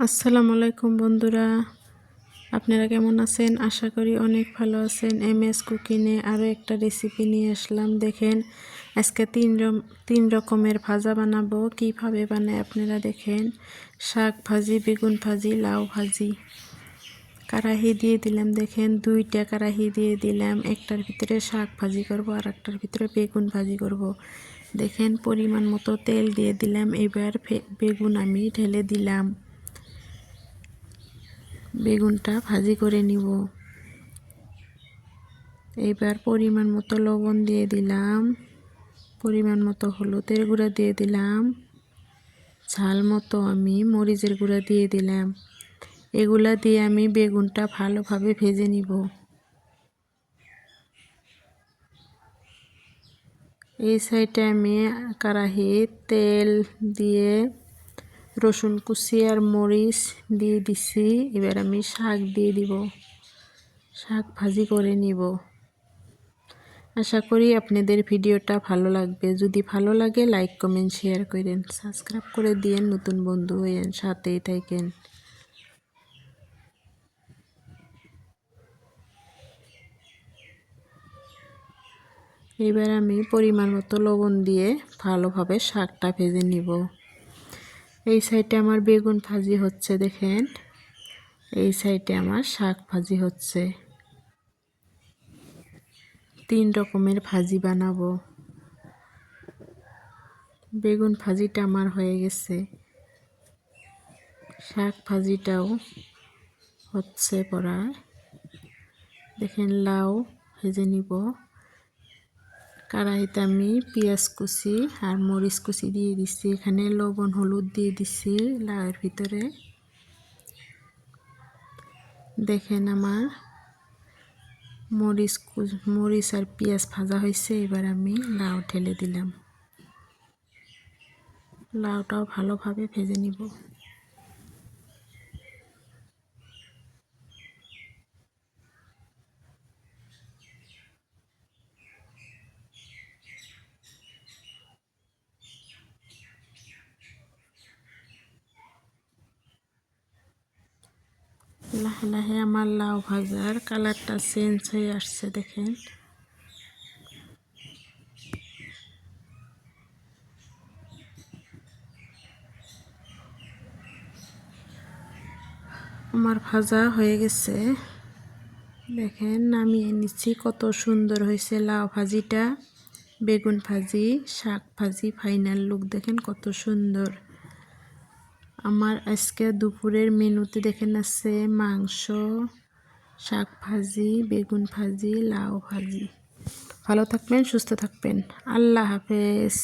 আসসালামু আলাইকুম বন্ধুরা, আপনারা কেমন আছেন? আশা করি অনেক ভালো আছেন। এমএস কুকিংয়ে আরও একটা রেসিপি নিয়ে আসলাম। দেখেন, আজকে তিন রকমের ভাজা বানাবো। কিভাবে বানায় আপনারা দেখেন। শাক ভাজি, বেগুন ভাজি, লাউ ভাজি। কড়াহি দিয়ে দিলাম, দেখেন দুইটা কড়াহি দিয়ে দিলাম। একটার ভিতরে শাক ভাজি করব আর একটার ভিতরে বেগুন ভাজি করব। দেখেন পরিমাণ মতো তেল দিয়ে দিলাম। এবার বেগুন আমি ঢেলে দিলাম। বেগুনটা ভাজি করে নিব। এবার পরিমাণ মতো লবণ দিয়ে দিলাম, পরিমাণ মতো হলুদের গুঁড়া দিয়ে দিলাম, ঝাল মতো আমি মরিচের গুঁড়া দিয়ে দিলাম। এগুলা দিয়ে আমি বেগুনটা ভালোভাবে ভেজে নিব। এই সাইডে আমি কড়াইয়ে তেল দিয়ে রসুন কুচি আর মরিচ দিয়ে দিছি। এবার আমি শাক দিয়ে দিব, শাক ভাজি করে নিব। আশা করি আপনাদের ভিডিওটা ভালো লাগবে। যদি ভালো লাগে লাইক কমেন্ট শেয়ার করেন, সাবস্ক্রাইব করে দিয়েন, নতুন বন্ধু হয়েন, সাথেই থাকেন। এবার আমি পরিমাণ মতো লবণ দিয়ে ভালোভাবে শাকটা ভেজে নিব। এই সাইডে আমার বেগুন ভাজি হচ্ছে, দেখেন এই সাইডে আমার শাক ভাজি হচ্ছে। তিন রকমের ভাজি বানাবো। বেগুন ভাজিটা আমার হয়ে গেছে, শাক ভাজিটাও হচ্ছে পড়ায়। দেখেন লাউ ভেজে নিব। কড়াইতে আমি পেঁয়াজ কুচি আর মরিচ কুচি দিয়ে দিচ্ছি। এখানে লবণ হলুদ দিয়ে দিচ্ছি লাউয়ের ভিতরে। দেখেন আমার মরিচ আর পেঁয়াজ ভাজা হয়েছে। এবার আমি লাউ ঢেলে দিলাম। লাউটাও ভালোভাবে ভেজে নিব। লাহে লাহে আমার লাউ ভাজার কালারটা চেঞ্জ হয়ে আসছে, দেখেন। আমার ভাজা হয়ে গেছে, দেখেন নামিয়ে নিচ্ছি। কত সুন্দর হয়েছে লাউ ভাজিটা, বেগুন ভাজি, শাক ভাজি, ফাইনাল লুক দেখেন কত সুন্দর। আমার আজকে দুপুরের মেনুতে দেখেন আছে মাংস, শাক ভাজি, বেগুন ভাজি, লাউ ভাজি। ভালো থাকবেন, সুস্থ থাকবেন। আল্লাহ হাফেজ।